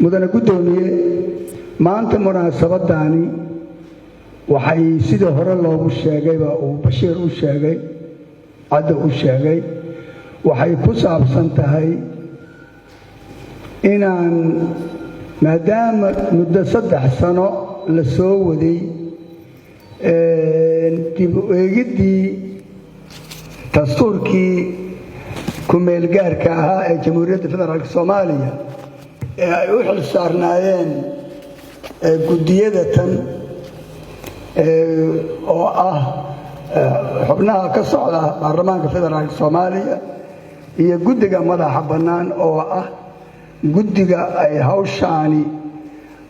mudane gudoomiye maanta munaasabadani waxay sidii hore loogu sheegayba uu Bashiir u sheegay cadda u sheegay waxay ku saabsan tahay inaan maadaama muddo 3 sano la soo waday dib u eegidii dastuurkii kumeel gaarka ahaa ee Jamhuuriyadda Federaalka Soomaaliya ee ay u xil saarnaayeen gudiyada tan oo ah xubnaha ka socda baarlamaanka Federaalka Soomaaliya iyo guddiga madaxa bannaan oo ah guddiga ay hawshaani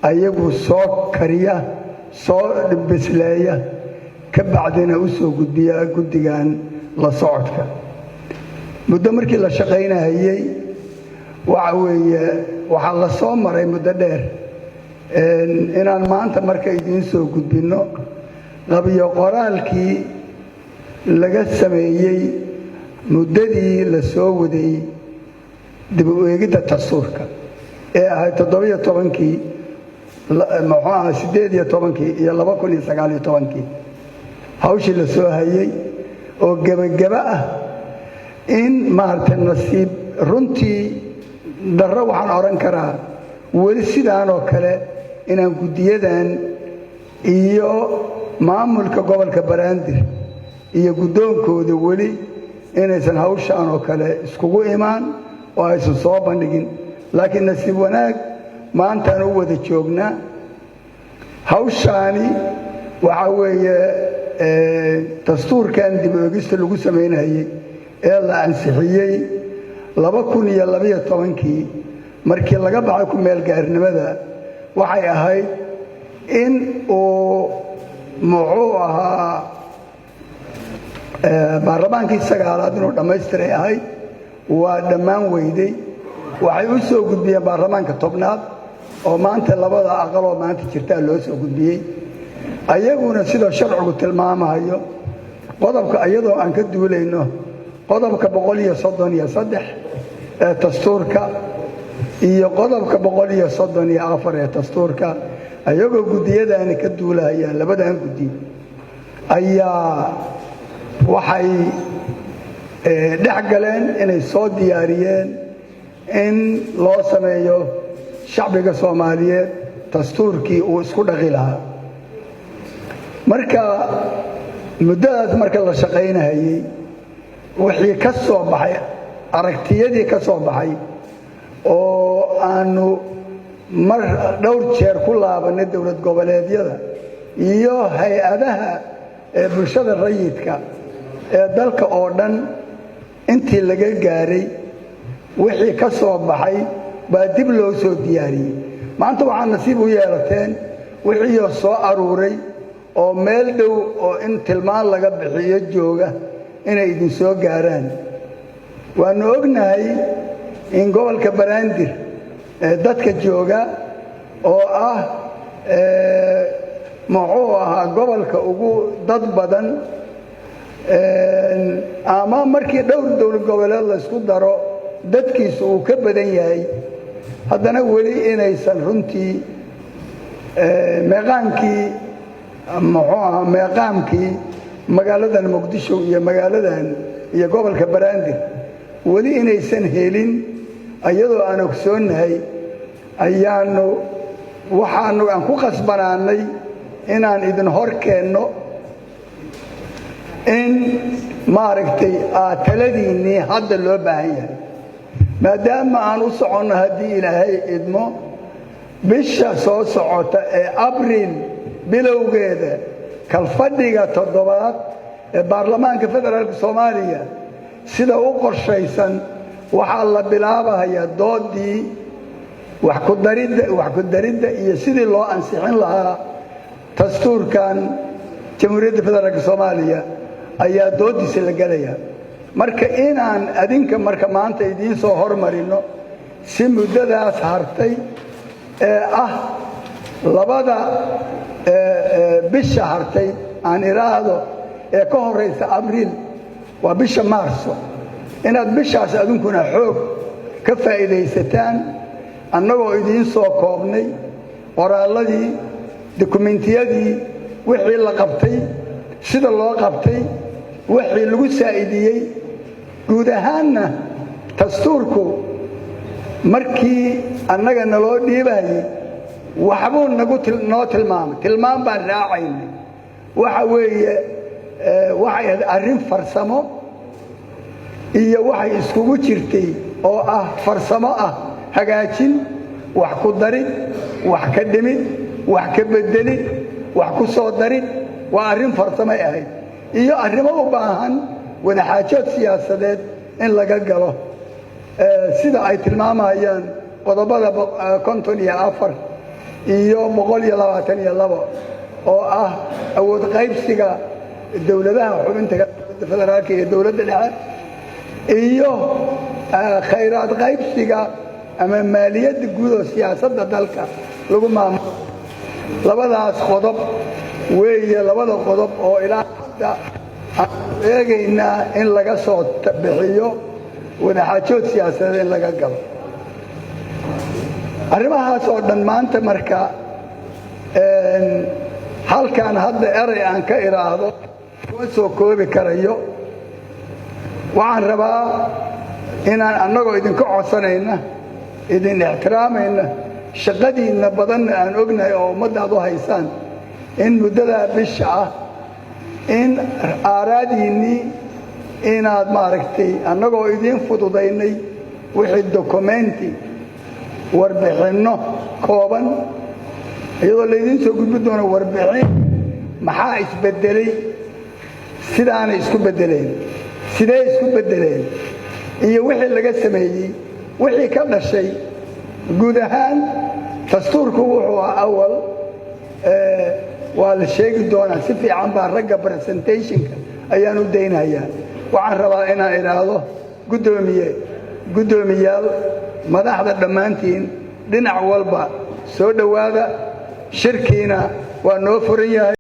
ayagu soo kariya soo bisleeya ka bacdina u soo gudbiya guddigan la socodka muddo markii la shaqeynayay waxa la soo maray muddo dheer inaan maanta marka idin soo gudbino qabiyo qoraalkii laga sameeyay muddadii la soo waday dib u eegidda dastuurka ee ahayd 17kii maxaa 18kii iyo 2019kii hawshii la soo hayay oo gabagaba ah in maarta nasiib runtii darro waxaan oran karaa weli sidaan oo kale inaan gudiyadan iyo maamulka gobolka Banaadir iyo gudoonkooda weli inaysan hawshaan oo kale iskugu imaan oo aysan soo bandhigin laakiin nasiib wanaag maanta aan u wada joognaa hawshaani waxa weeye dastuurkan dib u eegista lagu sameynayay ee la ansixiyay 2012kii markii laga baxay ku meel gaarnimada waxay ahayd in uu muxuu ahaa baarlamaankii sagaalaad inuu dhammaystiray ahayd waa dhammaan weyday waxay u soo gudbiyeen baarlamaanka tobnaad oo maanta labada aqal oo maanta jirta loo soo gudbiyay ayaguna sidoo sharcigu tilmaamayo qodobka iyadoo aan ka duulayno qodobka 133 ee dastuurka iyo qodobka 134 ee dastuurka ayagoo gudiyadani ka duulaya labadan gudi ayaa waxay dhaxgaleen inay soo diyaariyeen in loo sameeyo shacbiga Soomaaliyeed dastuurkii uu isku dhaqi lahaa marka muddadaas marka la shaqeynayay wixii ka soo baxay aragtiyadii ka soo baxay oo aanu mar dhowr jeer ku laabanay dawlad goboleedyada iyo hay'adaha bulshada rayidka ee dalka oo dhan intii laga gaaray wixii ka soo baxay baa dib loo soo diyaariyay maanta waxaan nasiib u yeelateen wixii soo aruuray oo meel dhow oo in tilmaan laga bixiyo jooga inay idin soo gaaraan waanu ognahay in gobolka Banaadir dadka jooga oo ah muxuu ahaa gobolka ugu dad badan ama markii dhowr dawlad goboleed la isku daro dadkiisu uu ka badan yahay haddana weli inaysan runtii meeqaamkii magaaladan Muqdisho iyo magaaladan iyo gobolka Banaadir weli inaysan helin ayadoo aan ogsoonahay waxaanu aan ku qasbanaanay inaan idin hor keenno in maaragtay taladiinii hadda loo baahan yahay maadaama aan u soconno haddii ilaahay idmo bisha soo socota ee abriil bilowgeeda kalfadhiga 7aad ee baarlamaanka Federaalka Soomaaliya sida u qorshaysan waxa la bilaabayaa doodii wax ku daridda iyo sidii loo ansixin lahaa dastuurkan Jamhuuriyadda Federaalka Soomaaliya ayaa doodiisa la galaya marka inaan adinka marka maanta idin soo hormarino si muddadaas hartay ee ah labada bisha hartay aan iraado ee ka horeysa abriil waa bisha maarso inaad bishaas adunkuna xoog ka faa'iideysataan annagoo idiin soo koobnay qoraalladii dokumentiyadii wixii la qabtay sida loo qabtay wixii lagu saaidiyey guud ahaanna dastuurku markii annaga naloo dhiibayay waxbuu noo tilmaam baan raacaynay waxa weeye waxay ahayd arrin farsamo iyo waxay iskugu jirtay oo ah farsamo ah hagaajin wax ku darid wax ka dhimid wax ka bedelid wax ku soo darid waa arrin farsamay ahayd iyo arrimo u baahan wadaxaajood siyaasadeed in laga galo sida ay tilmaamayaan qodobada 54 iyo 122 oo ah awood qaybsiga dawladaha xubinta federaalka iyo dawladda dhexe iyo khayraad qaybsiga ama maaliyadda guud oo siyaasadda dalka lagu maamulo labadaas qodob weeye labada qodob oo ilaa hadda eegaynaa in laga soo bixiyo wadaxaajood siyaasadeed in laga galo arrimahaas oo dhan maanta marka halkan hadda eray aan ka iraahdo kuma soo koobi karayo waxaan rabaa inaan annagoo idinka codsanayna idin ixtiraamayna shaqadiinna badanna aan ognahay oo ummaddaad u haysaan in muddadaa bisha ah in aaraadiinnii inaad maaragtay annagoo idiin fududaynay wixii dokumenti warbixinno kooban iyadoo laydiin soo gudbi doono warbixin maxaa isbedelay sidaanay isku bedeleen sidee isku bedeleen iyo wixii laga sameeyey wixii ka dhashay guud ahaan dastuurku wuxuu awal waa la sheegi doonaa si fiican baa ragga presentationka ayaan u daynayaa waxaan rabaa inaan idhaahdo guddoomiyaal madaxda dhammaantiin dhinac walba soo dhowaada shirkiina waa noo furan yahay